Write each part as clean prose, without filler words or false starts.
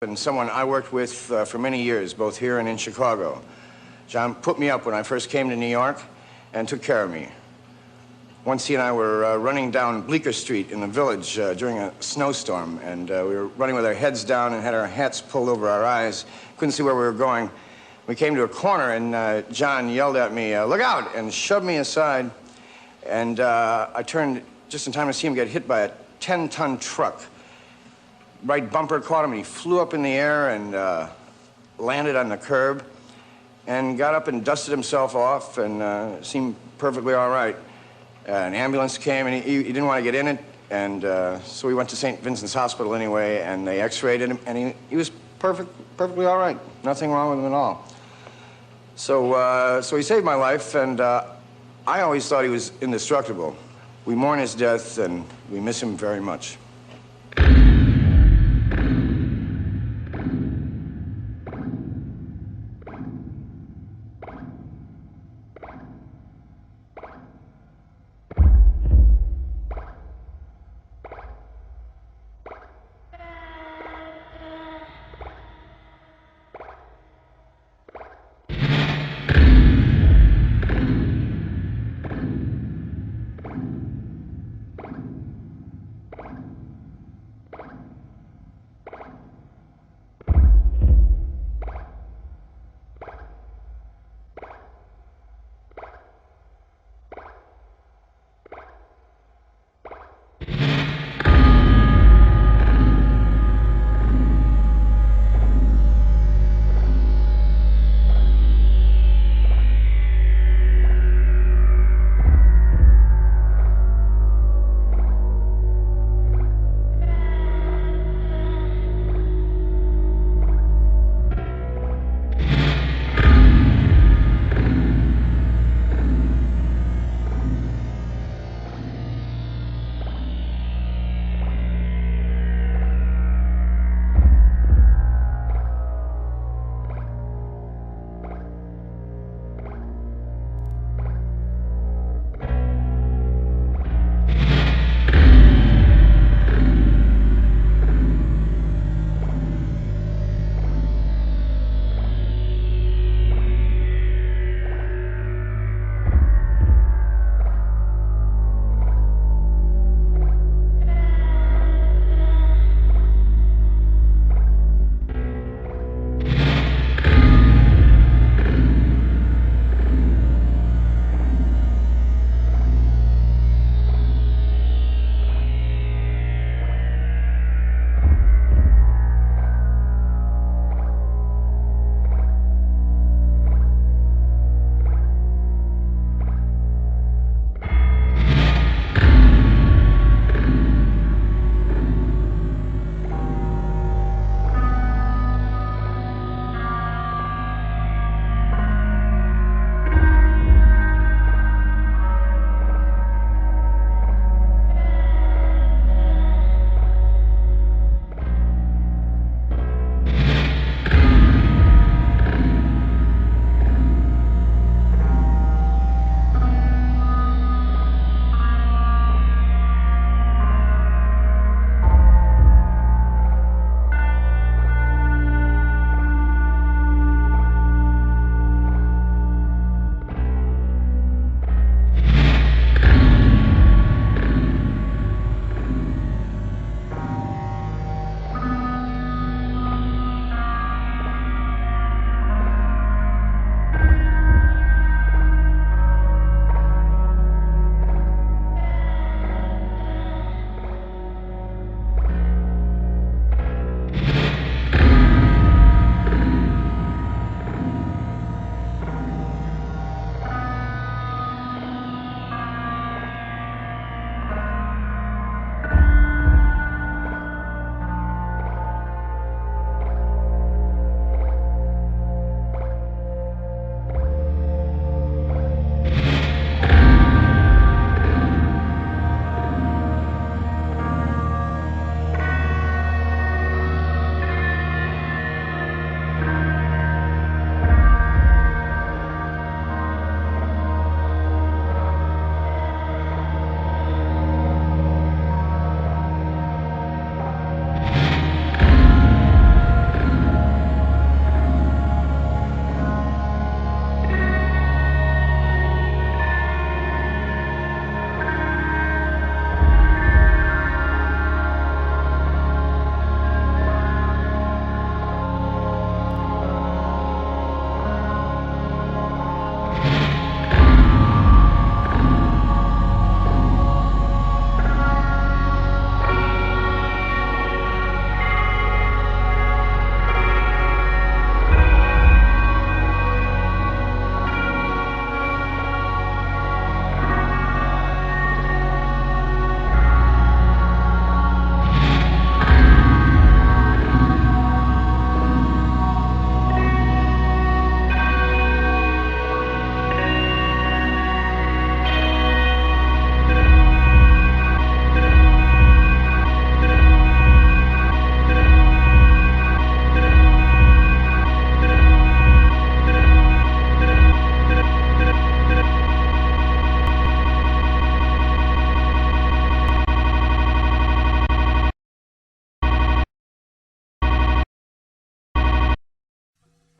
And someone I worked with for many years, both here and in Chicago. John put me up when I first came to New York and took care of me. Once he and I were running down Bleecker Street in the village during a snowstorm, and we were running with our heads down and had our hats pulled over our eyes. Couldn't see where we were going. We came to a corner, and John yelled at me, "Look out!" and shoved me aside. And I turned just in time to see him get hit by a 10-ton truck. Right bumper caught him, and he flew up in the air and landed on the curb and got up and dusted himself off and seemed perfectly all right. An ambulance came, and he didn't want to get in it, and so we went to St. Vincent's Hospital anyway, and they x-rayed him, and he was perfectly all right. Nothing wrong with him at all. So he saved my life, and I always thought he was indestructible. We mourn his death, and we miss him very much.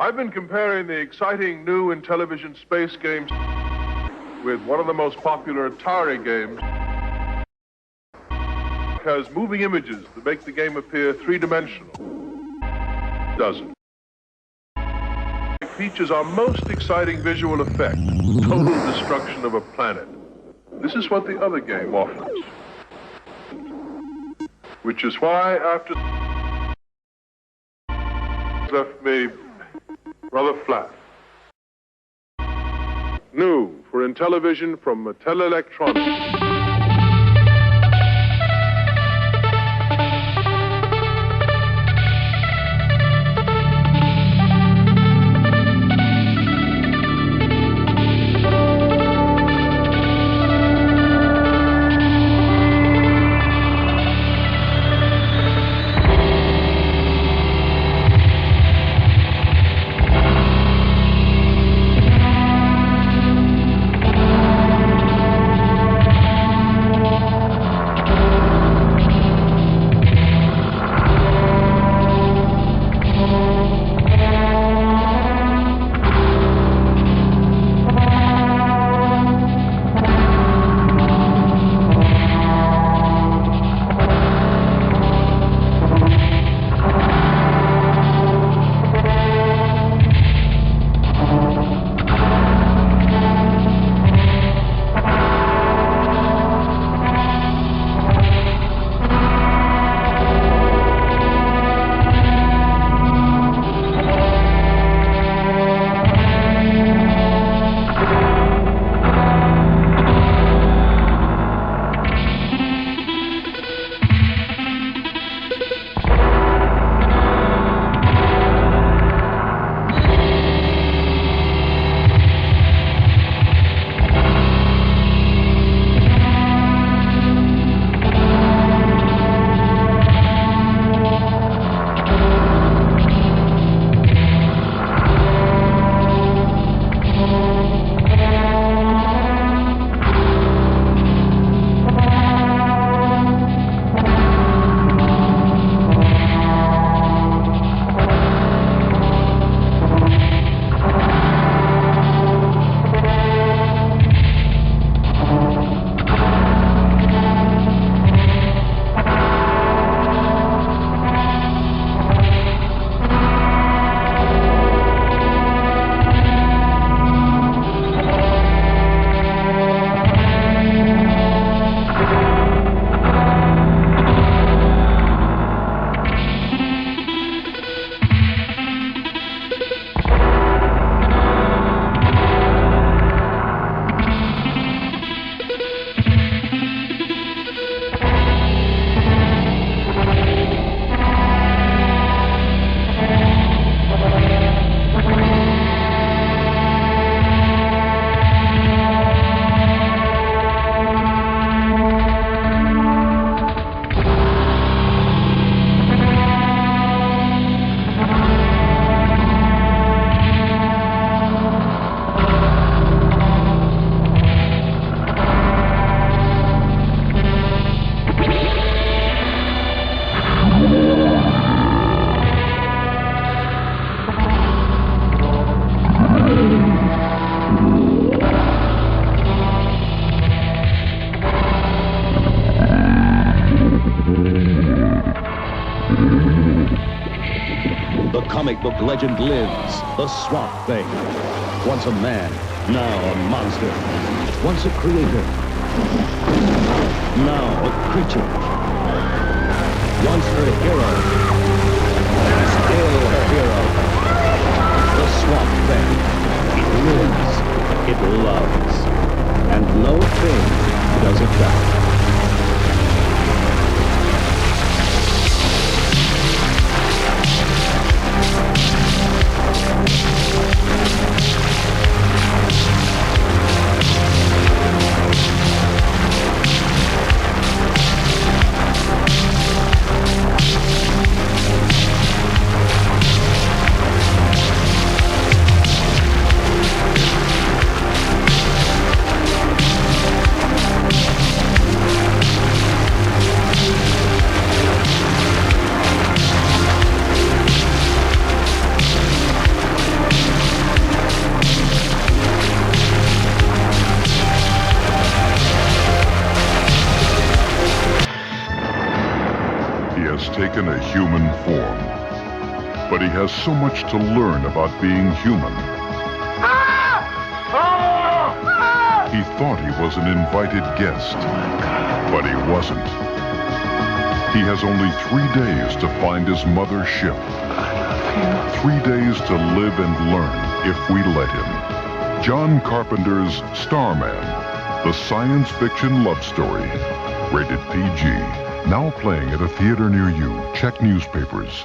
I've been comparing the exciting new Intellivision space games with one of the most popular Atari games. It has moving images that make the game appear three-dimensional. Doesn't. It features our most exciting visual effect, total destruction of a planet. This is what the other game offers. Which is why, after left me rather flat. New for Intellivision from Mattel Electronics. The comic book legend lives, the Swamp Thing. Once a man, now a monster. Once a creator, now a creature. Once her hero, still her hero. The Swamp Thing. It lives, it loves, and no thing does it better. but he has so much to learn about being human. He thought he was an invited guest, but he wasn't. He has only 3 days to find his mother's ship. 3 days to live and learn if we let him. John Carpenter's Starman, the science fiction love story. Rated PG. Now playing at a theater near you. Check newspapers.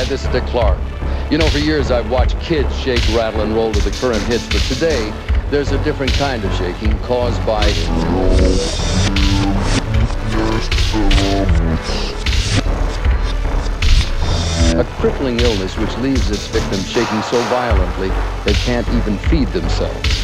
This is Dick Clark. You know, for years I've watched kids shake, rattle, and roll to the current hits, but today there's a different kind of shaking caused by a crippling illness which leaves its victims shaking so violently they can't even feed themselves.